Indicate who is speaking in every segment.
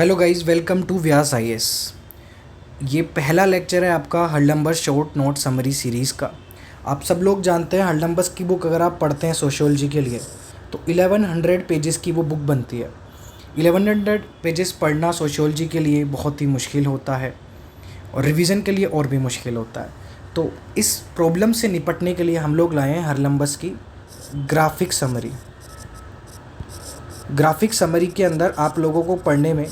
Speaker 1: Hello guys, welcome to Vyas IAS. ये पहला lecture है आपका हडलंबर शॉर्ट नोट समरी सीरीज़ का। आप सब लोग जानते हैं हडलंबस की बुक अगर आप पढ़ते हैं सोशियोलॉजी के लिए तो 1100 पेजेस की वो बुक बनती है। 1100 पेजेस पढ़ना सोशियोलॉजी के लिए बहुत ही मुश्किल होता है और रिवीजन के लिए और भी मुश्किल होता है। तो इस प्रॉब्लम से निपटने के लिए हम लोग लाए हैं हडलंबस की ग्राफिक समरी। ग्राफिक समरी के अंदर आप लोगों को पढ़ने में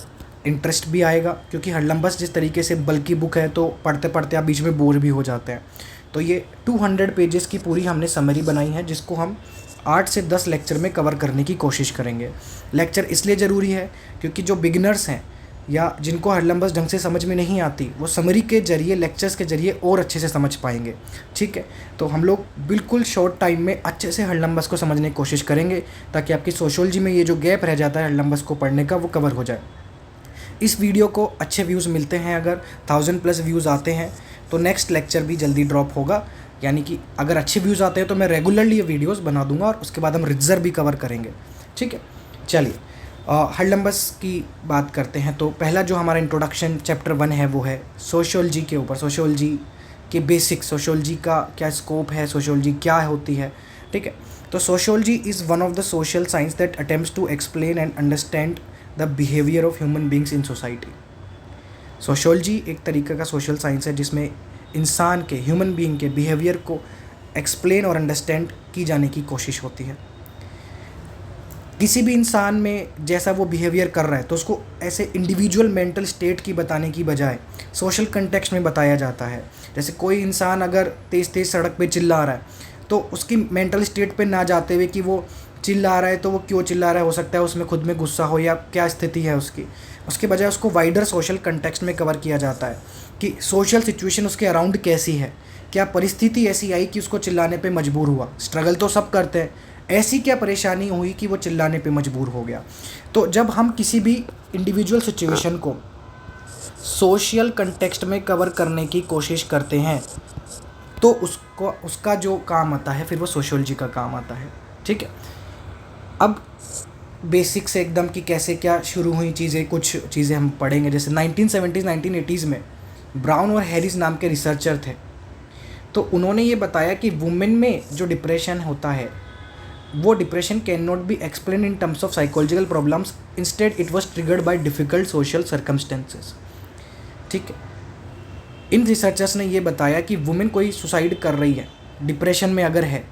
Speaker 1: इंटरेस्ट भी आएगा, क्योंकि हडलंबस जिस तरीके से बल्कि बुक है तो पढ़ते पढ़ते आप बीच में बोर भी हो जाते हैं। तो ये 200 पेजेस की पूरी हमने समरी बनाई है, जिसको हम 8 से 10 लेक्चर में कवर करने की कोशिश करेंगे। लेक्चर इसलिए ज़रूरी है क्योंकि जो बिगिनर्स हैं या जिनको हडलंबस ढंग से समझ में नहीं आती, वो समरी के ज़रिए, लेक्चर्स के ज़रिए और अच्छे से समझ पाएंगे। ठीक है, तो हम लोग बिल्कुल शॉर्ट टाइम में अच्छे से हडलंबस को समझने की कोशिश करेंगे ताकि आपकी सोशियोलॉजी में ये जो गैप रह जाता है हडलंबस को पढ़ने का, वो कवर हो जाए। इस वीडियो को अच्छे व्यूज़ मिलते हैं, अगर 1000+ व्यूज़ आते हैं तो नेक्स्ट लेक्चर भी जल्दी ड्रॉप होगा। यानी कि अगर अच्छे व्यूज़ आते हैं तो मैं रेगुलरली ये वीडियोस बना दूंगा और उसके बाद हम रिजर्व भी कवर करेंगे। ठीक है, चलिए हडलंबस की बात करते हैं। तो पहला जो हमारा इंट्रोडक्शन चैप्टर 1 है वो है सोशियोलॉजी के ऊपर। सोशियोलॉजी के बेसिक, सोशियोलॉजी का क्या स्कोप है, सोशियोलॉजी क्या होती है। ठीक है, तो sociology is one of the social science that attempts to explain and understand the behaviour of human beings in society. Sociology एक तरीके का सोशल साइंस है जिसमें इंसान के, ह्यूमन बीइंग के बिहेवियर को एक्सप्लेन और अंडरस्टैंड की जाने की कोशिश होती है। किसी भी इंसान में जैसा वो बिहेवियर कर रहा है तो उसको ऐसे इंडिविजुअल मेंटल स्टेट की बताने की बजाय सोशल कंटेक्स्ट में बताया जाता है। जैसे कोई इंसान अगर तेज़ तेज़ सड़क पे चिल्ला रहा है तो उसकी मेंटल स्टेट पे ना जाते हुए कि वो चिल्ला रहा है तो वो क्यों चिल्ला रहा है, हो सकता है उसमें खुद में गुस्सा हो या क्या स्थिति है उसकी, उसके बजाय उसको वाइडर सोशल कंटेक्स्ट में कवर किया जाता है कि सोशल सिचुएशन उसके अराउंड कैसी है, क्या परिस्थिति ऐसी आई कि उसको चिल्लाने पे मजबूर हुआ। स्ट्रगल तो सब करते हैं, ऐसी क्या परेशानी हुई कि वो चिल्लाने पे मजबूर हो गया। तो जब हम किसी भी इंडिविजुअल सिचुएशन को सोशल कंटेक्स्ट में कवर करने की कोशिश करते हैं तो उसको, उसका जो काम आता है फिर वो सोशियोलॉजी का काम आता है। ठीक है, अब बेसिक से एकदम कि कैसे क्या शुरू हुई चीज़ें, कुछ चीज़ें हम पढ़ेंगे। जैसे 1970s 1980s में ब्राउन और हैरिस नाम के रिसर्चर थे, तो उन्होंने ये बताया कि वुमेन में जो डिप्रेशन होता है वो depression can not be explain in terms of psychological problems, instead it was triggered by difficult social circumstances. ठीक है, इन रिसर्चर्स ने ये बताया कि वुमेन कोई सुसाइड कर रही है, डिप्रेशन में अगर है,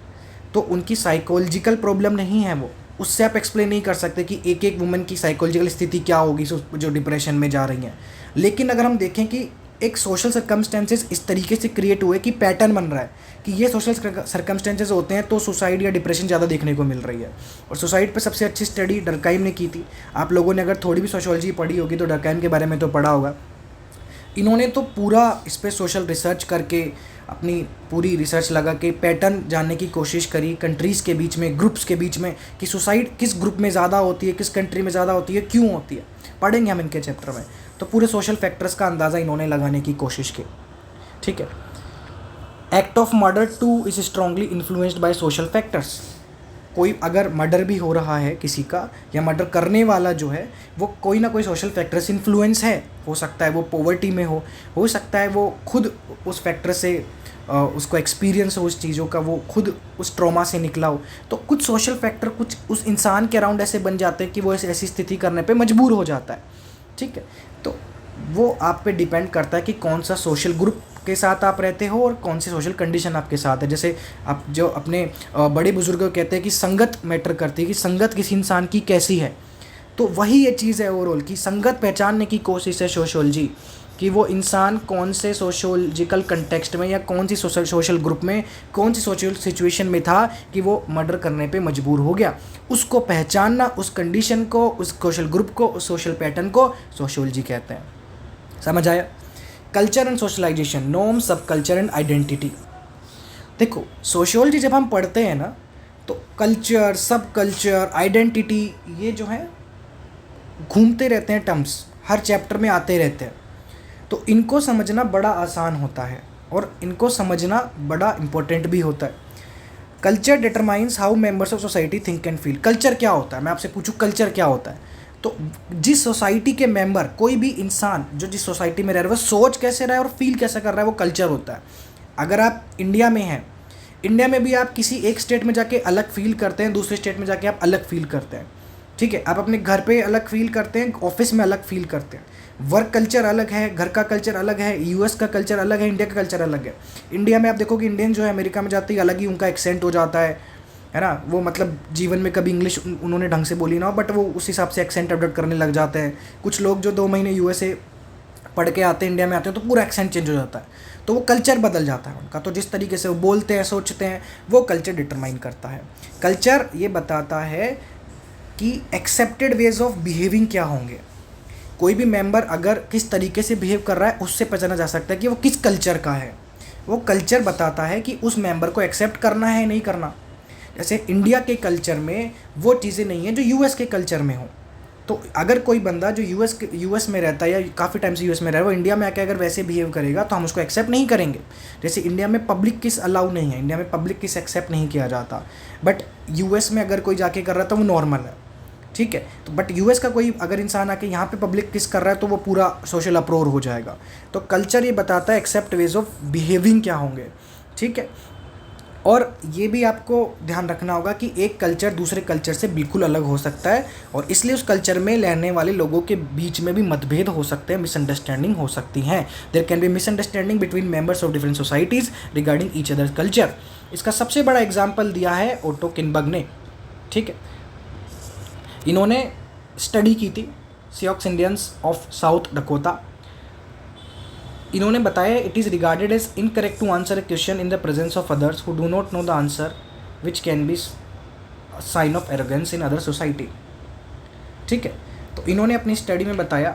Speaker 1: तो उनकी साइकोलॉजिकल प्रॉब्लम नहीं है, वो उससे आप एक्सप्लेन नहीं कर सकते कि एक एक वुमेन की साइकोलॉजिकल स्थिति क्या होगी जो डिप्रेशन में जा रही हैं। लेकिन अगर हम देखें कि एक सोशल सर्कमस्टेंसेस इस तरीके से क्रिएट हुए कि पैटर्न बन रहा है कि ये सोशल सर्कमस्टेंसेस होते हैं तो सुसाइड या डिप्रेशन ज़्यादा देखने को मिल रही है। और सुसाइड पर सबसे अच्छी स्टडी डरकाइम ने की थी। आप लोगों ने अगर थोड़ी भी सोशियोलॉजी पढ़ी होगी तो डरकाइम के बारे में तो पढ़ा होगा। इन्होंने तो पूरा इस पर सोशल रिसर्च करके, अपनी पूरी रिसर्च लगा के पैटर्न जानने की कोशिश करी कंट्रीज़ के बीच में, ग्रुप्स के बीच में, कि सुसाइड किस ग्रुप में ज़्यादा होती है, किस कंट्री में ज़्यादा होती है, क्यों होती है। पढ़ेंगे हम इनके चैप्टर में। तो पूरे सोशल फैक्टर्स का अंदाज़ा इन्होंने लगाने की कोशिश की। ठीक है, act of murder two is strongly influenced by social factors. कोई अगर मर्डर भी हो रहा है किसी का, या मर्डर करने वाला जो है वो कोई ना कोई सोशल फैक्टर से इन्फ्लुएंस है। हो सकता है वो पॉवर्टी में हो सकता है वो खुद उस फैक्टर से उसको एक्सपीरियंस हो उस चीज़ों का, वो खुद उस ट्रॉमा से निकला हो। तो कुछ सोशल फैक्टर कुछ उस इंसान के अराउंड ऐसे बन जाते हैं कि वो ऐसी स्थिति करने पे मजबूर हो जाता है। ठीक है, तो वो आप पे डिपेंड करता है कि कौन सा सोशल ग्रुप के साथ आप रहते हो और कौन सी सोशल कंडीशन आपके साथ है। जैसे आप जो अपने बड़े बुजुर्ग कहते हैं कि संगत मैटर करती है, कि संगत किसी इंसान की कैसी है। तो वही ये चीज़ है ओवरऑल, कि संगत पहचानने की कोशिश है सोशियोलॉजी, कि वो इंसान कौन से सोशियोलॉजिकल कंटेक्स्ट में या कौन सी सोशल ग्रुप में, कौन सी सोशल सिचुएशन में था कि वो मर्डर करने पे मजबूर हो गया। उसको पहचानना, उस कंडीशन को, उस सोशल ग्रुप को, उस सोशल पैटर्न को सोशियोलॉजी कहते हैं। समझ आया? कल्चर एंड सोशलाइजेशन, नॉर्म, सब कल्चर एंड आइडेंटिटी। देखो, सोशियोलॉजी जब हम पढ़ते हैं ना तो कल्चर, सब कल्चर, आइडेंटिटी, ये जो है घूमते रहते हैं, टर्म्स हर चैप्टर में आते रहते हैं। तो इनको समझना बड़ा आसान होता है और इनको समझना बड़ा इम्पोर्टेंट भी होता है। Culture determines how members of society think and feel. Culture क्या होता है, मैं आपसे पूछूं कल्चर क्या होता है। तो जिस सोसाइटी के मेंबर, कोई भी इंसान जो जिस सोसाइटी में रह रहा है, वो सोच कैसे रहा है और फील कैसे कर रहा है, वो कल्चर होता है। अगर आप इंडिया में हैं, इंडिया में भी आप किसी एक स्टेट में जाके अलग फील करते हैं, दूसरे स्टेट में जाके आप अलग फील करते हैं, ठीक है। आप अपने घर पे अलग फील करते हैं, ऑफिस में अलग फील करते हैं। वर्क कल्चर अलग है, घर का कल्चर अलग है, यूएस का कल्चर अलग है, इंडिया का कल्चर अलग है। इंडिया में आप देखो कि इंडियन जो है अमेरिका में जाते ही अलग ही उनका एक्सेंट हो जाता है ना। वो मतलब जीवन में कभी इंग्लिश उन्होंने ढंग से बोली ना हो, बट वो उस हिसाब से एक्सेंट अपडेट करने लग जाते हैं। कुछ लोग जो 2 महीने यूएसए पढ़ के आते हैं, इंडिया में आते हैं, तो पूरा एक्सेंट चेंज हो जाता है, तो वो कल्चर बदल जाता है उनका। तो जिस तरीके से वो बोलते हैं, सोचते हैं, वो कल्चर डिटरमाइन करता है। कल्चर ये बताता है कि एक्सेप्टेड वेज ऑफ बिहेविंग क्या होंगे। कोई भी मेंबर अगर किस तरीके से बिहेव कर रहा है, उससे पहचाना जा सकता है कि वो किस कल्चर का है। वो कल्चर बताता है कि उस मेंबर को एक्सेप्ट करना है नहीं करना। जैसे इंडिया के कल्चर में वो चीज़ें नहीं हैं जो यूएस के कल्चर में हो। तो अगर कोई बंदा जो यूएस में रहता है या काफ़ी टाइम से यूएस में रह रहा है, वो इंडिया में आके अगर वैसे बिहेव करेगा तो हम उसको एक्सेप्ट नहीं करेंगे। जैसे इंडिया में पब्लिक किस अलाउ नहीं है, इंडिया में पब्लिक किस एक्सेप्ट नहीं किया जाता, बट यूएस में अगर कोई जाके कर रहा है तो वो नॉर्मल है, ठीक है। तो बट यूएस का कोई अगर इंसान आके यहाँ पे पब्लिक किस कर रहा है तो वो पूरा सोशल अप्रोर हो जाएगा। तो कल्चर ये बताता है एक्सेप्ट वेज ऑफ बिहेविंग क्या होंगे, ठीक है। और ये भी आपको ध्यान रखना होगा कि एक कल्चर दूसरे कल्चर से बिल्कुल अलग हो सकता है, और इसलिए उस कल्चर में रहने वाले लोगों के बीच में भी मतभेद हो सकते हैं, मिसअंडरस्टैंडिंग हो सकती हैं। There can be misunderstanding between members of different societies regarding each other culture. इसका सबसे बड़ा एग्जाम्पल दिया है ओटो किनबर्ग ने, ठीक है। इन्होंने स्टडी की थी Sioux Indians of South Dakota. इन्होंने बताया it is regarded as incorrect to answer a question in the presence of others who do not know the answer which can be sign of arrogance in other society, ठीक है। तो इन्होंने अपनी study में बताया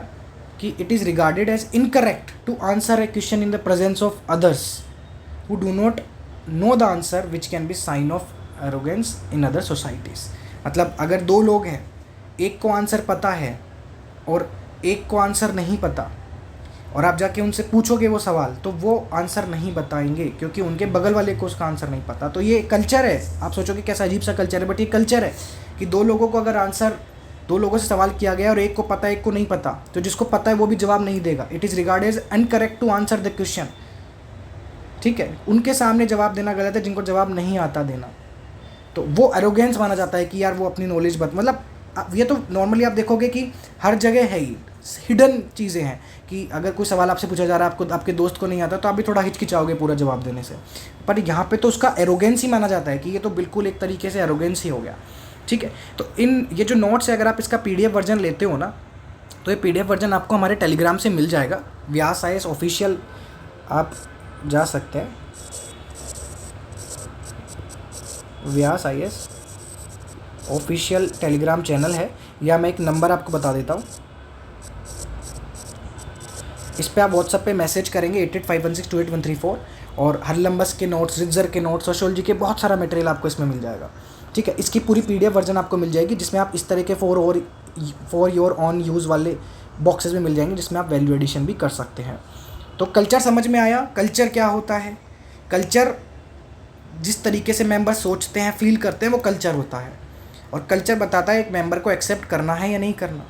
Speaker 1: कि it is regarded as incorrect to answer a question in the presence of others who do not know the answer which can be sign of arrogance in other societies. मतलब अगर 2 लोग हैं, एक को आंसर पता है और एक को आंसर नहीं पता, और आप जाके उनसे पूछोगे वो सवाल, तो वो आंसर नहीं बताएंगे क्योंकि उनके बगल वाले को उसका आंसर नहीं पता। तो ये कल्चर है। आप सोचोगे कैसा अजीब सा कल्चर है, बट ये कल्चर है कि 2 लोगों को अगर आंसर 2 लोगों से सवाल किया गया और एक को पता है एक को नहीं पता, तो जिसको पता है वो भी जवाब नहीं देगा। It is regard as uncorrect to answer the question, ठीक है। उनके सामने जवाब देना गलत है जिनको जवाब नहीं आता देना, तो वो एरोगेंस माना जाता है कि यार वो अपनी नॉलेज मतलब ये तो नॉर्मली आप देखोगे कि हर जगह है ही, हिडन चीज़ें हैं कि अगर कोई सवाल आपसे पूछा जा रहा है, आपको आपके दोस्त को नहीं आता, तो आप भी थोड़ा हिचकिचाओगे पूरा जवाब देने से। पर यहाँ पे तो उसका एरोगेंस ही माना जाता है कि ये तो बिल्कुल एक तरीके से एरोगेंस ही हो गया, ठीक है। तो ये जो नोट्स है, अगर आप इसका PDF वर्जन लेते हो ना, तो ये PDF वर्जन आपको हमारे टेलीग्राम से मिल जाएगा। व्यास IAS ऑफिशियल आप जा सकते हैं, व्यास IAS ऑफिशियल टेलीग्राम चैनल है, या मैं एक नंबर आपको बता देता हूँ। इस पे आप व्हाट्सएप पे मैसेज करेंगे 8851628134, और हरलम्बस के नोट्स, रिजर के नोट्स, सोशियोलॉजी के बहुत सारा मटेरियल आपको इसमें मिल जाएगा, ठीक है। इसकी पूरी PDF वर्जन आपको मिल जाएगी, जिसमें आप इस तरह के फॉर योर ऑन यूज़ वाले बॉक्सेस में मिल जाएंगे, जिसमें आप वैल्यू एडिशन भी कर सकते हैं। तो कल्चर समझ में आया। कल्चर क्या होता है? कल्चर जिस तरीके से मेंबर सोचते हैं, फील करते हैं, वो कल्चर होता है। और कल्चर बताता है एक मेंबर को एक्सेप्ट करना है या नहीं करना।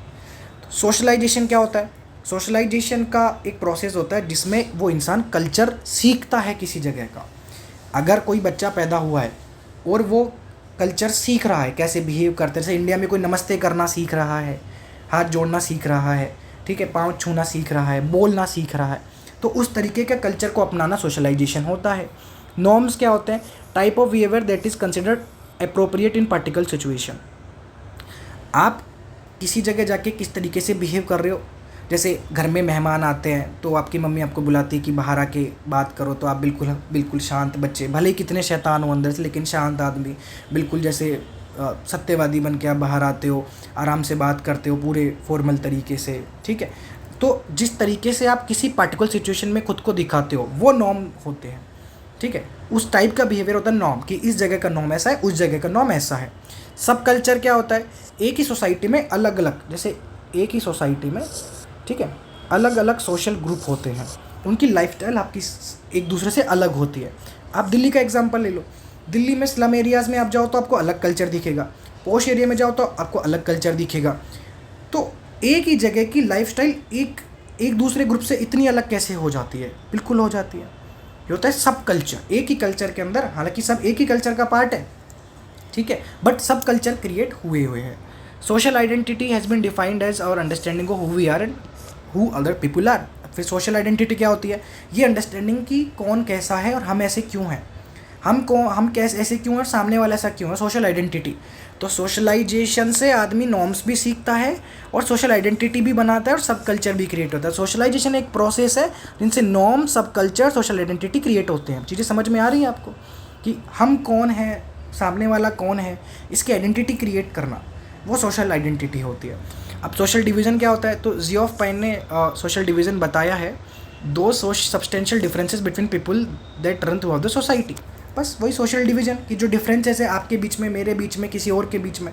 Speaker 1: तो सोशलाइजेशन क्या होता है? सोशलाइजेशन का एक प्रोसेस होता है जिसमें वो इंसान कल्चर सीखता है किसी जगह का। अगर कोई बच्चा पैदा हुआ है और वो कल्चर सीख रहा है कैसे बिहेव करते हैं, जैसे इंडिया में कोई नमस्ते करना सीख रहा है, हाथ जोड़ना सीख रहा है, ठीक है, पाँव छूना सीख रहा है, बोलना सीख रहा है, तो उस तरीके का कल्चर को अपनाना सोशलाइजेशन होता है। नॉर्म्स क्या होते हैं? Type of behaviour that is considered appropriate in particular situation. आप किसी जगह जाके किस तरीके से बिहेव कर रहे हो। जैसे घर में मेहमान आते हैं तो आपकी मम्मी आपको बुलाती है कि बाहर आके बात करो, तो आप बिल्कुल शांत बच्चे, भले ही कितने शैतान हो अंदर से, लेकिन शांत आदमी, बिल्कुल जैसे सत्यवादी बन के आप बाहर आते हो, आराम से बात करते हो पूरे फॉर्मल तरीके से, ठीक है। तो जिस तरीके से आप किसी पार्टिकुलर सिचुएशन में खुद को दिखाते हो वो नॉर्म होते हैं, ठीक है। उस टाइप का बिहेवियर होता है नॉर्म, कि इस जगह का नॉर्म ऐसा है, उस जगह का नॉर्म ऐसा है। सब कल्चर क्या होता है? एक ही सोसाइटी में अलग अलग, जैसे एक ही सोसाइटी में, ठीक है, अलग अलग सोशल ग्रुप होते हैं, उनकी लाइफस्टाइल आपकी एक दूसरे से अलग होती है। आप दिल्ली का एग्जांपल ले लो। दिल्ली में स्लम एरियाज़ में आप जाओ तो आपको अलग कल्चर दिखेगा, पॉश एरिया में जाओ तो आपको अलग कल्चर दिखेगा। तो एक ही जगह की लाइफस्टाइल एक एक दूसरे ग्रुप से इतनी अलग कैसे हो जाती है? बिल्कुल हो जाती है। ये होता है सब कल्चर, एक ही कल्चर के अंदर, हालांकि सब एक ही कल्चर का पार्ट है, ठीक है, बट सब कल्चर क्रिएट हुए हुए हैं। Social identity has been defined as our understanding of who we are and who other people are. फिर सोशल आइडेंटिटी क्या होती है? ये अंडरस्टैंडिंग की कौन कैसा है और हम ऐसे क्यों हैं, हम कैसे ऐसे क्यों हैं और सामने वाला ऐसा क्यों है, सोशल आइडेंटिटी। तो सोशलाइजेशन से आदमी नॉर्म्स भी सीखता है और सोशल आइडेंटिटी भी बनाता है और सब कल्चर भी क्रिएट होता है। सोशलाइजेशन एक प्रोसेस है जिनसे नॉर्म, सब कल्चर, सोशल आइडेंटिटी क्रिएट होते हैं। चीज़ें समझ में आ रही हैं आपको कि हम कौन है, सामने वाला कौन है, इसकी आइडेंटिटी क्रिएट करना, वो सोशल आइडेंटिटी होती है। अब सोशल डिवीज़न क्या होता है? तो जियोफ पाइन ने सोशल डिवीज़न बताया है, दो substantial differences between people that run through out the society. बस वही सोशल डिवीज़न की जो डिफरेंसेस है आपके बीच में, मेरे बीच में, किसी और के बीच में,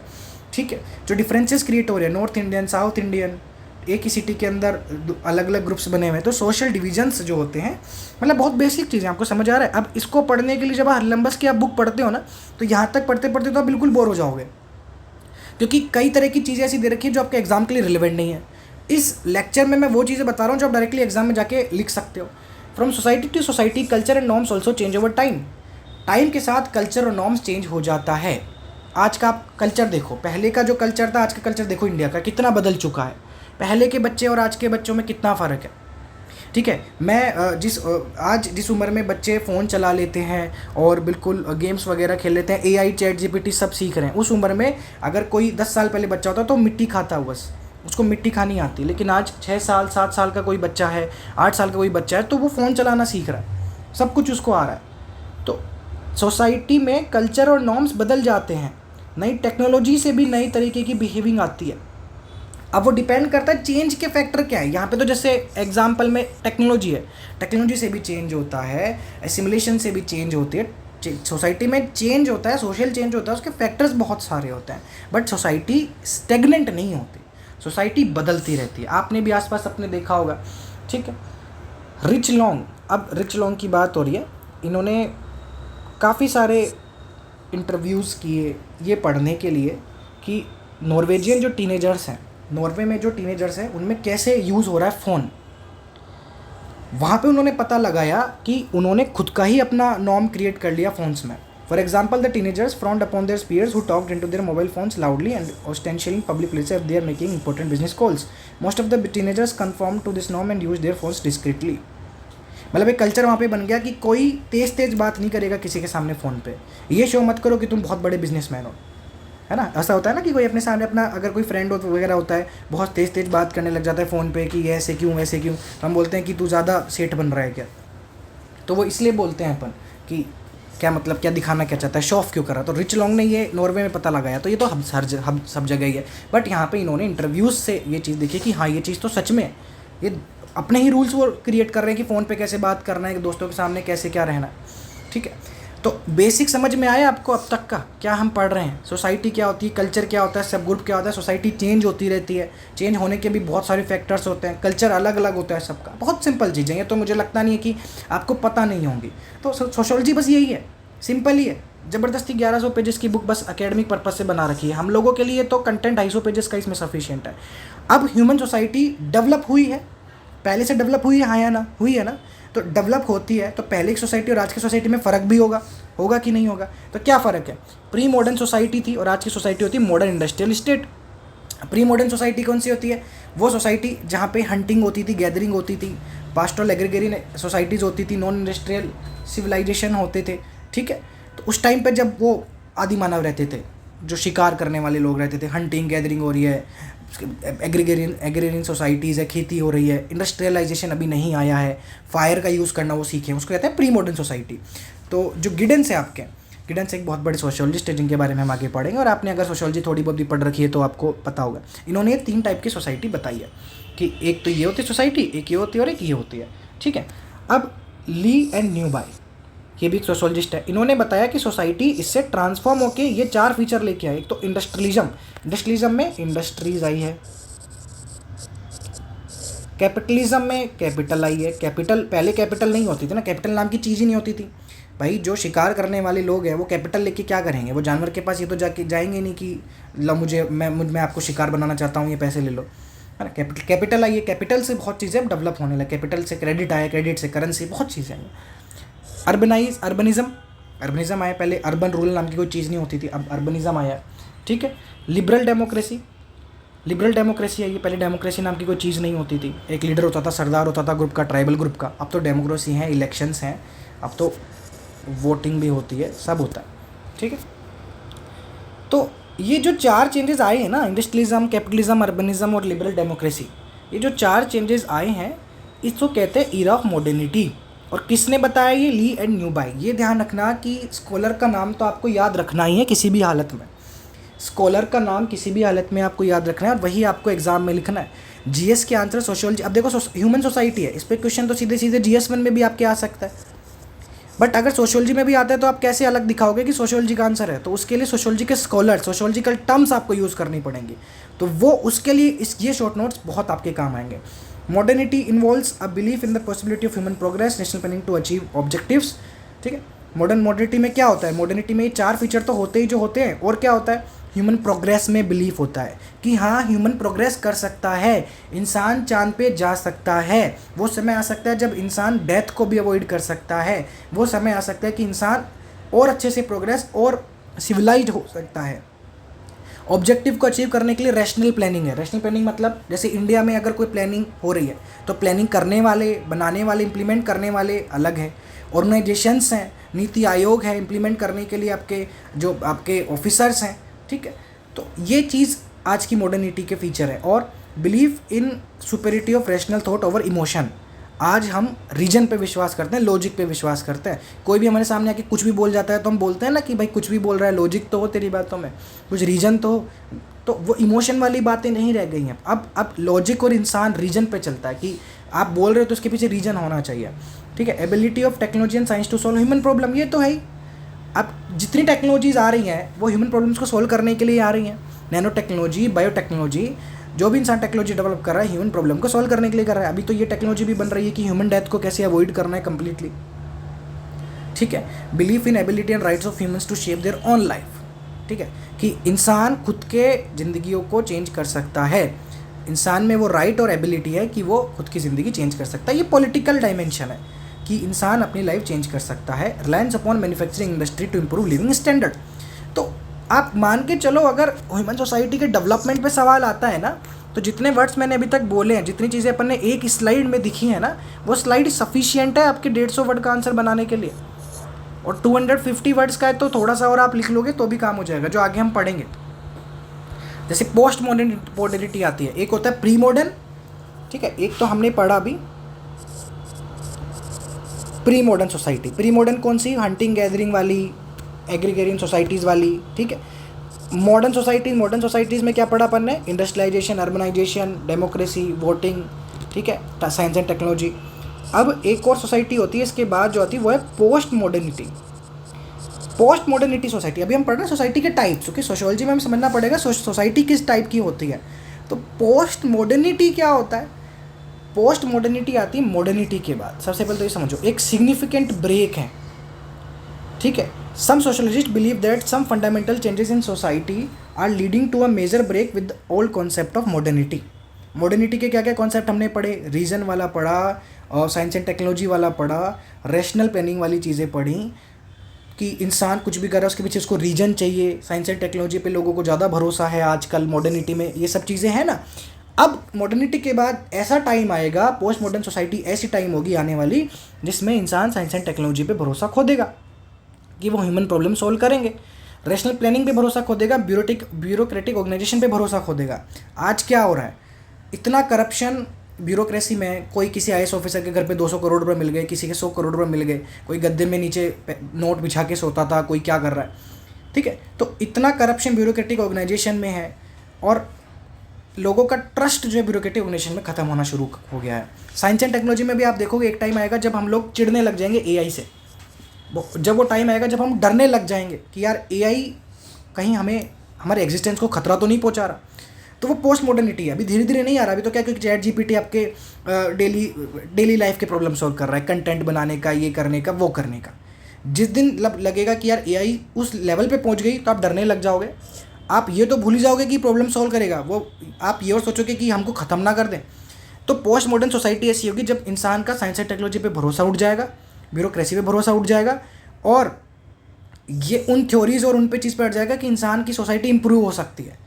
Speaker 1: ठीक है, जो डिफरेंसेस क्रिएट हो रहे हैं, नॉर्थ इंडियन, साउथ इंडियन, एक ही सिटी के अंदर अलग अलग ग्रुप्स बने हुए हैं, तो सोशल डिवीजन्स जो होते हैं, मतलब बहुत बेसिक चीज़ें, आपको समझ आ रहा है। अब इसको पढ़ने के लिए जब आप हरलम्बस की आप बुक पढ़ते हो ना, तो यहाँ तक पढ़ते पढ़ते तो आप बिल्कुल बोर हो जाओगे, क्योंकि कई तरह की चीज़ें ऐसी दे रखी है जो आपके एग्जाम के लिए रिलेवेंट नहीं है। इस लेक्चर में मैं वो चीज़ें बता रहा हूँ जो आप डायरेक्टली एग्जाम में जाके लिख सकते हो। From society to society culture and norms also change over time. Time के साथ कल्चर और नॉर्म्स चेंज हो जाता है। आज का आप कल्चर देखो, पहले का जो कल्चर था, आज का कल्चर देखो इंडिया का कितना बदल चुका है। पहले के बच्चे और आज के बच्चों में कितना फ़र्क है, ठीक है। मैं आज जिस उम्र में बच्चे फ़ोन चला लेते हैं और बिल्कुल गेम्स वगैरह खेल लेते हैं, AI, चैट GPT सब सीख रहे हैं, उस उम्र में अगर कोई 10 साल पहले बच्चा होता तो मिट्टी खाता हुआ, बस उसको मिट्टी खानी आती। लेकिन आज 6 साल 7 साल का कोई बच्चा है, 8 साल का कोई बच्चा है, तो वो फ़ोन चलाना सीख रहा है, सब कुछ उसको आ रहा है। तो सोसाइटी में कल्चर और नॉर्म्स बदल जाते हैं, नई टेक्नोलॉजी से भी नई तरीके की बिहेविंग आती है। अब वो डिपेंड करता है चेंज के फैक्टर क्या है। यहाँ पे तो जैसे एग्जांपल में टेक्नोलॉजी है, टेक्नोलॉजी से भी चेंज होता है, एसिमुलेशन से भी चेंज होती है, सोसाइटी में चेंज होता है, सोशल चेंज होता है, उसके फैक्टर्स बहुत सारे होते हैं, बट सोसाइटी स्टेगनेंट नहीं होती, सोसाइटी बदलती रहती है। आपने भी आसपास अपने देखा होगा, ठीक है। रिच लॉन्ग, अब रिच लॉन्ग की बात हो रही है, इन्होंने काफ़ी सारे इंटरव्यूज़ किए ये पढ़ने के लिए कि नॉर्वेजियन जो टीनेजर्स हैं, नॉर्वे में जो टीनेजर्स हैं, उनमें कैसे यूज़ हो रहा है फ़ोन। वहाँ पे उन्होंने पता लगाया कि उन्होंने खुद का ही अपना नॉर्म क्रिएट कर लिया फ़ोन्स में। For example, the teenagers frowned upon their peers who talked into their mobile phones loudly and ostentatiously in public places if they are making important business calls. Most of the teenagers conform to this norm and use their phones discreetly. मतलब एक culture वहाँ पे बन गया कि कोई तेज़ बात नहीं करेगा किसी के सामने फ़ोन पे। ये शो मत करो कि तुम बहुत बड़े बिजनेसमैन हो, है ना। ऐसा होता है ना कि कोई अपने सामने अपना, अगर कोई फ्रेंड वगैरह होता है, बहुत तेज़ बात करने लग जाता है फ़ोन पे कि ये ऐसे क्यों वैसे क्यों, तो हम बोलते हैं कि तू ज़्यादा सेठ बन रहा है क्या। तो वो इसलिए बोलते हैं अपन कि क्या मतलब, क्या दिखाना क्या चाहता है, शो ऑफ क्यों कर रहा है। तो रिच लॉन्ग ने ये नॉर्वे में पता लगाया, तो ये तो हम सब जगह ही है, बट यहाँ पे इन्होंने इंटरव्यूज़ से ये चीज़ देखी कि हाँ ये चीज़ तो सच में है। ये अपने ही रूल्स वो क्रिएट कर रहे हैं कि फ़ोन पे कैसे बात करना है, दोस्तों के सामने कैसे क्या रहना है, ठीक है। तो बेसिक समझ में आया आपको अब तक का क्या हम पढ़ रहे हैं, सोसाइटी क्या होती है, कल्चर क्या होता है, सब ग्रुप क्या होता है। सोसाइटी चेंज होती रहती है, चेंज होने के भी बहुत सारे फैक्टर्स होते हैं, कल्चर अलग अलग होता है सबका। बहुत सिंपल चीज़ें हैं, तो मुझे लगता नहीं है कि आपको पता नहीं होंगी। तो सोशोलॉजी बस यही है, सिंपल ही है। ज़बरदस्ती 1100 पेजेस की बुक बस एकेडमिक पर्पज़ से बना रखी है हम लोगों के लिए, तो कंटेंट 250 पेजेस का इसमें सफिशिएंट है। अब ह्यूमन सोसाइटी डेवलप हुई है, पहले से डेवलप हुई है, हाँ या ना, हुई है ना। तो डेवलप होती है तो पहले की सोसाइटी और आज की सोसाइटी में फ़र्क भी होगा कि नहीं होगा। तो क्या फ़र्क है, प्री मॉडर्न सोसाइटी थी और आज की सोसाइटी होती है modern industrial state. Pre modern society कौन सी होती है, वो सोसाइटी जहाँ पे हंटिंग होती थी, गैदरिंग होती थी, पास्टोरल एग्रीगेरियन सोसाइटीज़ होती थी, नॉन इंडस्ट्रियल सिविलाइजेशन होते थे, ठीक है। तो उस टाइम पे जब वो आदि मानव रहते थे, जो शिकार करने वाले लोग रहते थे, हंटिंग गैदरिंग हो रही है, एग्रीगेरियन सोसाइटीज़ है, खेती हो रही है, इंडस्ट्रियलाइजेशन अभी नहीं आया है, फायर का यूज़ करना वो सीखे, उसको कहते हैं प्री मॉडर्न सोसाइटी। तो जो गिडेंस है आपके, गिडेंस एक बहुत बड़े सोशियोलॉजिस्ट है जिनके बारे में हम आगे पढ़ेंगे, और आपने अगर सोशियोलॉजी थोड़ी बहुत भी पढ़ रखी है तो आपको पता होगा। इन्होंने ये 3 टाइप की सोसाइटी बताई है कि एक तो ये होती है सोसाइटी, एक ये होती है और एक ये होती है, ठीक है। अब ली एंड न्यूबाई, ये भी एक सोशियोलॉजिस्ट है, इन्होंने बताया कि सोसाइटी इससे ट्रांसफॉर्म होके ये 4 फीचर लेके आए। एक तो इंडस्ट्रियलिज्म में इंडस्ट्रीज आई है, कैपिटलिज्म में कैपिटल आई है। कैपिटल, पहले कैपिटल नहीं होती थी ना, कैपिटल नाम की चीज़ ही नहीं होती थी भाई। जो शिकार करने वाले लोग हैं वो कैपिटल लेके क्या करेंगे, वो जानवर के पास ये तो जाके जाएंगे नहीं कि लो मुझे मैं आपको शिकार बनाना चाहता हूँ, ये पैसे ले लो। है ना। कैपिटल कैपिटल आई है, कैपिटल से बहुत चीज़ें डेवलप होने लगे, कैपिटल से क्रेडिट आया, क्रेडिट से करेंसी, बहुत चीज़ें आई। अर्बनिज़म आया, पहले अर्बन रूरल नाम की कोई चीज़ नहीं होती थी, अब अर्बनिज़म आया, ठीक है। लिबरल डेमोक्रेसी आई है, पहले डेमोक्रेसी नाम की कोई चीज़ नहीं होती थी, एक लीडर होता था, सरदार होता था ग्रुप का, ट्राइबल ग्रुप का। अब तो डेमोक्रेसी है, इलेक्शंस हैं, अब तो वोटिंग भी होती है, सब होता है, ठीक है। तो ये जो 4 चेंजेस आए हैं ना, इंडस्ट्रियलिज्म, कैपिटलिज्म, अर्बनिज्म और लिबरल डेमोक्रेसी, ये जो 4 चेंजेस आए हैं, इसको कहते हैं ईरा ऑफ मॉडर्निटी। और किसने बताया ये? ली एंड न्यूबाई। ये ध्यान रखना कि स्कॉलर का नाम तो आपको याद रखना ही है किसी भी हालत में, स्कॉलर का नाम किसी भी हालत में आपको याद रखना है, और वही आपको एग्जाम में लिखना है। जीएस के आंसर सोशियोलॉजी, अब देखो ह्यूमन सोसाइटी है, इस पर क्वेश्चन तो सीधे सीधे GS 1 में भी आपके आ सकता है, बट अगर सोशियोलॉजी में भी आता है तो आप कैसे अलग दिखाओगे कि सोशियोलॉजी का आंसर है? तो उसके लिए सोशियोलॉजी के स्कॉलर, सोशियोलॉजिकल टर्म्स आपको यूज़ करनी पड़ेंगी, तो वो उसके लिए ये शॉर्ट नोट्स बहुत आपके काम आएंगे। Modernity involves a belief in the possibility of human progress, national planning to achieve objectives, ठीक है। मॉडर्निटी में क्या होता है? मॉडर्निटी में ये 4 फीचर तो होते ही जो होते हैं, और क्या होता है? ह्यूमन प्रोग्रेस में बिलीफ होता है कि हाँ, ह्यूमन प्रोग्रेस कर सकता है, इंसान चांद पे जा सकता है। वो समय आ सकता है जब इंसान डेथ को भी अवॉइड कर सकता है, वो समय आ सकता है कि इंसान और अच्छे से प्रोग्रेस और सिविलाइज्ड हो सकता है। ऑब्जेक्टिव को अचीव करने के लिए रैशनल प्लानिंग है। रैशनल प्लानिंग मतलब जैसे इंडिया में अगर कोई प्लानिंग हो रही है तो प्लानिंग करने वाले, बनाने वाले, इम्प्लीमेंट करने वाले अलग है, ऑर्गेनाइजेशंस हैं, नीति आयोग है इम्प्लीमेंट करने के लिए, आपके जो आपके ऑफिसर्स हैं, ठीक है। तो ये चीज़ आज की मॉडर्निटी के फीचर है। और believe in superiority of rational thought over emotion. आज हम रीजन पे विश्वास करते हैं, लॉजिक पे विश्वास करते हैं। कोई भी हमारे सामने आके कुछ भी बोल जाता है तो हम बोलते हैं ना कि भाई कुछ भी बोल रहा है, लॉजिक तो हो तेरी बातों में, कुछ रीजन तो हो। तो वो इमोशन वाली बातें नहीं रह गई हैं, अब लॉजिक और इंसान रीजन पे चलता है कि आप बोल रहे हो तो उसके पीछे रीजन होना चाहिए, ठीक है। Ability of technology and science to solve human problem, ये तो है ही। अब जितनी टेक्नोलॉजीज़ आ रही हैं वो ह्यूमन प्रॉब्लम्स को सॉल्व करने के लिए आ रही हैं। नैनो टेक्नोलॉजी, बायोटेक्नोलॉजी, जो भी इंसान टेक्नोलॉजी डेवलप कर रहा है ह्यूमन प्रॉब्लम को सॉल्व करने के लिए कर रहा है। अभी तो ये टेक्नोलॉजी भी बन रही है कि ह्यूमन डेथ को कैसे अवॉइड करना है कम्प्लीटली, ठीक है। Belief in ability and rights of humans to shape their own life, ठीक है, कि इंसान खुद के ज़िंदगियों को चेंज कर सकता है, इंसान में वो राइट और एबिलिटी है कि वो खुद की ज़िंदगी चेंज कर सकता है। ये पॉलिटिकल डायमेंशन है कि इंसान अपनी लाइफ चेंज कर सकता है। Reliance upon manufacturing industry to improve living standard. तो आप मान के चलो, अगर ह्यूमन सोसाइटी के डेवलपमेंट पे सवाल आता है ना, तो जितने वर्ड्स मैंने अभी तक बोले हैं, जितनी चीज़ें अपन ने एक स्लाइड में दिखी हैं ना, वो स्लाइड सफिशिएंट है आपके 150 वर्ड का आंसर बनाने के लिए। और 250 वर्ड्स का है तो थोड़ा सा और आप लिख लोगे तो भी काम हो जाएगा, जो आगे हम पढ़ेंगे। जैसे पोस्ट मॉडर्निटी आती है, एक होता है प्री मॉडर्न, ठीक है, एक तो हमने पढ़ा अभी pre modern society. Pre modern कौन सी? हंटिंग गैदरिंग वाली, एग्रीगेरियन सोसाइटीज़ वाली, ठीक है। मॉडर्न सोसाइटीज़ में क्या पढ़ा अपन ने? इंडस्ट्रियलाइजेशन, अर्बनाइजेशन, डेमोक्रेसी, वोटिंग, ठीक है, साइंस एंड टेक्नोलॉजी। अब एक और सोसाइटी होती है इसके बाद जो आती है वो है पोस्ट मॉडर्निटी सोसाइटी। अभी हम पढ़ रहे हैं सोसाइटी के टाइप्स, क्योंकि सोशियोलॉजी में हमें समझना पड़ेगा सोसाइटी किस टाइप की होती है। तो पोस्ट मॉडर्निटी क्या होता है? पोस्ट मॉडर्निटी आती है मॉडर्निटी के बाद। सबसे पहले तो ये समझो, एक सिग्निफिकेंट ब्रेक है, ठीक है। Some socialist believe that some fundamental changes in society are leading to a major break with old concept of modernity. Modernity के क्या क्या कॉन्सेप्ट हमने पढ़े? रीजन वाला पढ़ा, और साइंस एंड टेक्नोलॉजी वाला पढ़ा, रैशनल प्लानिंग वाली चीज़ें पढ़ी कि इंसान कुछ भी कर रहा है उसके पीछे उसको रीजन चाहिए। साइंस एंड टेक्नोलॉजी पे लोगों को ज़्यादा भरोसा है आजकल मॉडर्निटी में, ये सब चीज़ें हैं ना। अब मॉडर्निटी के बाद ऐसा टाइम आएगा, पोस्ट मॉडर्न सोसाइटी ऐसी टाइम होगी आने वाली जिसमें इंसान साइंस एंड टेक्नोलॉजी पे भरोसा खो देगा कि वो ह्यूमन प्रॉब्लम सॉल्व करेंगे। रैशनल प्लानिंग पे भरोसा खो देगा, ब्यूरोक्रेटिक ऑर्गेनाइजेशन पे भरोसा खो देगा। आज क्या हो रहा है? इतना करप्शन ब्यूरोक्रेसी में, कोई किसी IAS ऑफिसर के घर पे 200 करोड़ रुपए मिल गए, किसी के 100 करोड़ रुपए मिल गए, कोई गद्दे में नीचे नोट बिछा के सोता था, कोई क्या कर रहा है, ठीक है। तो इतना करप्शन ब्यूरोक्रेटिक ऑर्गेनाइजेशन में है, और लोगों का ट्रस्ट जो है ब्यूरोक्रेटिक ऑर्गेनाइजेशन में ख़त्म होना शुरू हो गया है। साइंस एंड टेक्नोलॉजी में भी आप देखोगे एक टाइम आएगा जब हम लोग चिढ़ने लग जाएंगे AI से। जब वो टाइम आएगा जब हम डरने लग जाएंगे कि यार AI कहीं हमें हमारे एग्जिस्टेंस को खतरा तो नहीं पहुंचा रहा, तो वो पोस्ट मॉडर्निटी है। अभी धीरे धीरे नहीं आ रहा, अभी तो क्या, क्योंकि ChatGPT आपके डेली लाइफ के प्रॉब्लम सॉल्व कर रहा है, कंटेंट बनाने का, ये करने का, वो करने का। जिस दिन लगेगा कि यार AI उस लेवल पे पहुंच गई तो आप डरने लग जाओगे। आप ये तो भूल ही जाओगे कि प्रॉब्लम सॉल्व करेगा, वो आप ये और सोचोगे कि हमको ख़त्म ना कर दें। तो पोस्ट मॉडर्न सोसाइटी ऐसी होगी जब इंसान का साइंस एंड टेक्नोलॉजी पे भरोसा उठ जाएगा, ब्यूरोक्रेसी पे भरोसा उठ जाएगा, और ये उन थ्योरीज और उन पे चीज़ पे हट जाएगा कि इंसान की सोसाइटी इंप्रूव हो सकती है।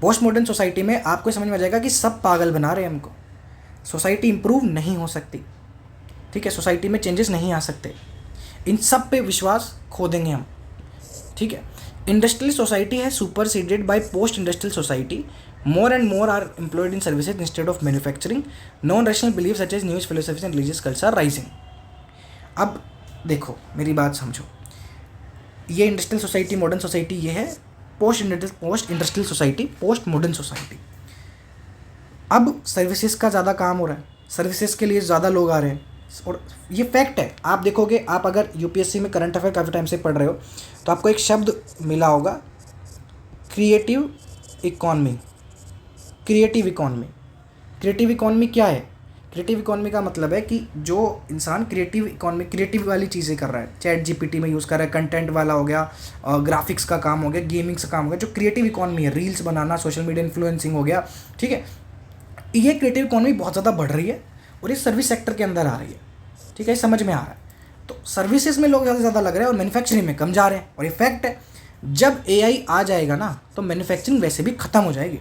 Speaker 1: पोस्ट मॉडर्न सोसाइटी में आपको समझ में आ जाएगा कि सब पागल बना रहे हैं हमको, सोसाइटी इंप्रूव नहीं हो सकती, ठीक है, सोसाइटी में चेंजेस नहीं आ सकते, इन सब पे विश्वास खो देंगे हम, ठीक है। इंडस्ट्रियल सोसाइटी है superseded by post industrial society, more and more are employed in services instead of manufacturing, non rational believe such as news philosophies and religious culture are rising. अब देखो मेरी बात समझो, ये इंडस्ट्रियल सोसाइटी, मॉडर्न सोसाइटी, ये है post industrial society, post modern society. अब services का ज़्यादा काम हो रहा है, सर्विसेज के लिए ज़्यादा लोग आ रहे हैं, और ये फैक्ट है। आप देखोगे, आप अगर यूपीएससी में करंट अफेयर काफ़ी टाइम से पढ़ रहे हो तो आपको एक शब्द मिला होगा, creative economy. Creative economy, creative economy क्या है? क्रिएटिव इकॉनमी का मतलब है कि जो इंसान क्रिएटिव इकॉनमी, क्रिएटिव वाली चीज़ें कर रहा है, चैट जीपीटी में यूज़ कर रहा है, कंटेंट वाला हो गया, ग्राफिक्स का काम हो गया, गेमिंग्स का काम हो गया, जो क्रिएटिव इकॉनमी है, रील्स बनाना, सोशल मीडिया इन्फ्लुएंसिंग हो गया, ठीक है, ये क्रिएटिव इकॉनमी बहुत ज़्यादा बढ़ रही है और ये सर्विस सेक्टर के अंदर आ रही है, ठीक है, समझ में आ रहा है। तो सर्विसेज में लोग ज़्यादा से ज़्यादा लग रहे हैं और मैन्युफैक्चरिंग में कम जा रहे हैं, और ये फैक्ट है। जब एआई आ जाएगा ना तो मैन्युफैक्चरिंग वैसे भी ख़त्म हो जाएगी,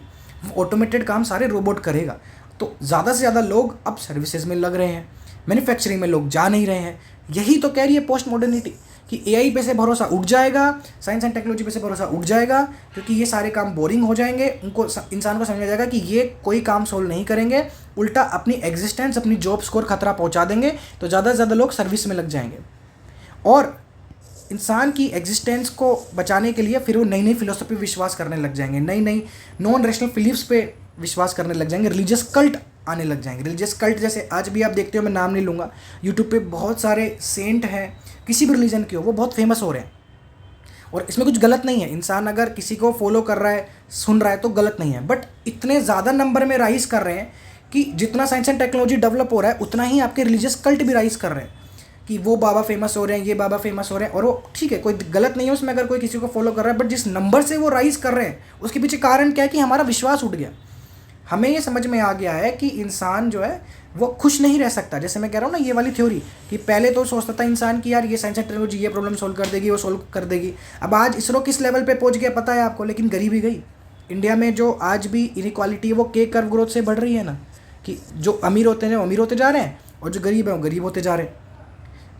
Speaker 1: ऑटोमेटेड काम सारे रोबोट करेगा, तो ज़्यादा से ज़्यादा लोग अब सर्विसेज में लग रहे हैं, मैन्युफैक्चरिंग में लोग जा नहीं रहे हैं। यही तो कह रही है पोस्ट मॉडर्निटी कि एआई पे से भरोसा उठ जाएगा, साइंस एंड टेक्नोलॉजी पे से भरोसा उठ जाएगा, क्योंकि ये सारे काम बोरिंग हो जाएंगे, उनको इंसान को समझ में आ जाएगा कि ये कोई काम सोल्व नहीं करेंगे, उल्टा अपनी एग्जिस्टेंस, अपनी जॉब स्कोर खतरा पहुंचा देंगे, तो ज़्यादा से ज़्यादा लोग सर्विस में लग जाएंगे। और इंसान की एग्जिस्टेंस को बचाने के लिए फिर वो नई नई फिलोसफी विश्वास करने लग जाएंगे, नई नई नॉन रैशनल बिलीफ्स पे विश्वास करने लग जाएंगे, रिलीजियस कल्ट आने लग जाएंगे। रिलीजियस कल्ट जैसे आज भी आप देखते हो, मैं नाम नहीं लूँगा, यूट्यूब पे बहुत सारे सेंट हैं, किसी भी रिलीजन के हो, वो बहुत फेमस हो रहे हैं, और इसमें कुछ गलत नहीं है। इंसान अगर किसी को फॉलो कर रहा है, सुन रहा है, तो गलत नहीं है, बट इतने ज़्यादा नंबर में राइज कर रहे हैं कि जितना साइंस एंड टेक्नोलॉजी डेवलप हो रहा है उतना ही आपके रिलीजियस कल्ट भी राइज कर रहे हैं कि वो बाबा फेमस हो रहे हैं, ये बाबा फेमस हो रहे हैं, और वो ठीक है, कोई गलत नहीं है उसमें अगर कोई किसी को फॉलो कर रहा है, बट जिस नंबर से वो राइज कर रहे हैं उसके पीछे कारण क्या है कि हमारा विश्वास उठ गया। हमें ये समझ में आ गया है कि इंसान जो है वो खुश नहीं रह सकता। जैसे मैं कह रहा हूँ ना, ये वाली थ्योरी कि पहले तो सोचता था इंसान कि यार ये साइंस एंड टेक्नोलॉजी ये प्रॉब्लम सॉल्व कर देगी, वो सॉल्व कर देगी। अब आज इसरो किस लेवल पे पहुँच गया पता है आपको, लेकिन गरीबी गई। इंडिया में जो आज भी इनइक्वालिटी है वो के कर्व ग्रोथ से बढ़ रही है ना, कि जो अमीर होते हैं वो अमीर होते जा रहे हैं और जो गरीब है वो गरीब होते जा रहे हैं।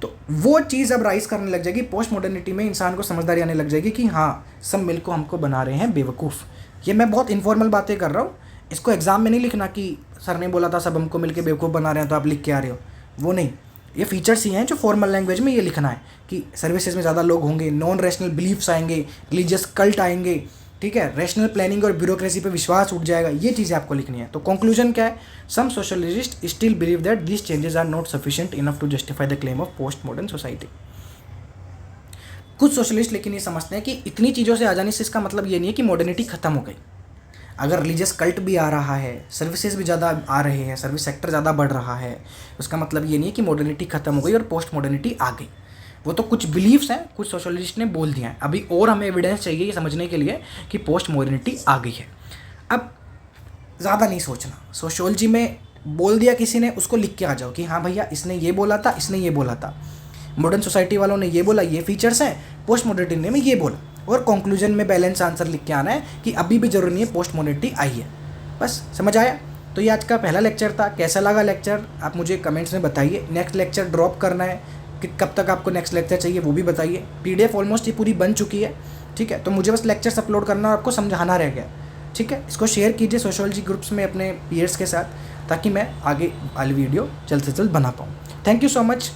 Speaker 1: तो वो चीज़ अब राइज करने लग जाएगी पोस्ट मॉडर्निटी में, इंसान को समझदारी आने लग जाएगी कि हाँ, सब मिलकर हमको बना रहे हैं बेवकूफ़। ये मैं बहुत इनफॉर्मल बातें कर रहा हूँ, इसको एग्ज़ाम में नहीं लिखना कि सर ने बोला था सब हमको मिलके बेवकूफ़ बना रहे हैं तो आप लिख के आ रहे हो, वो नहीं। ये फीचर्स ही हैं जो फॉर्मल लैंग्वेज में ये लिखना है कि सर्विसेज में ज़्यादा लोग होंगे, नॉन रैशनल बिलीफ्स आएंगे, रिलीजियस कल्ट आएंगे, ठीक है, रैशनल प्लानिंग और ब्यूरोक्रेसी पे विश्वास उठ जाएगा। ये चीज़ें आपको लिखनी है। तो कंक्लूजन क्या है? Some socialist still believe that this changes are not sufficient enough to justify the claim of post modern society. कुछ सोशलिस्ट लेकिन ये समझते हैं कि इतनी चीज़ों से आ जाने से इसका मतलब ये नहीं है कि मॉडर्निटी खत्म हो गई। अगर रिलीजियस कल्ट भी आ रहा है, सर्विसेज भी ज़्यादा आ रहे हैं, सर्विस सेक्टर ज़्यादा बढ़ रहा है, उसका मतलब ये नहीं है कि मॉडर्निटी खत्म हो गई और पोस्ट मॉडर्निटी आ गई। वो तो कुछ बिलीव्स हैं, कुछ सोशलिस्ट ने बोल दिया है। अभी और हमें एविडेंस चाहिए ये समझने के लिए कि पोस्ट मॉडर्निटी आ गई है। अब ज़्यादा नहीं सोचना, सोशियोलॉजी में बोल दिया किसी ने, उसको लिख के आ जाओ कि हाँ भैया इसने ये बोला था, इसने ये बोला था, मॉडर्न सोसाइटी वालों ने ये बोला, ये फीचर्स हैं, पोस्ट मॉडर्निटी ने ये बोला, और कंक्लूजन में बैलेंस आंसर लिख के आना है कि अभी भी जरूरी नहीं है पोस्ट मॉडर्निटी आई है। बस समझ आया? तो ये आज का पहला लेक्चर था। कैसा लगा लेक्चर आप मुझे कमेंट्स में बताइए। नेक्स्ट लेक्चर ड्रॉप करना है कि कब तक आपको नेक्स्ट लेक्चर चाहिए वो भी बताइए। PDF ऑलमोस्ट ये पूरी बन चुकी है, ठीक है, तो मुझे बस लेक्चर्स अपलोड करना और आपको समझाना रह गया, ठीक है। इसको शेयर कीजिए सोशियोलॉजी ग्रुप्स में अपने पीयर्स के साथ, ताकि मैं आगे वाली वीडियो जल्द से जल्द बना पाऊँ। Thank you so much.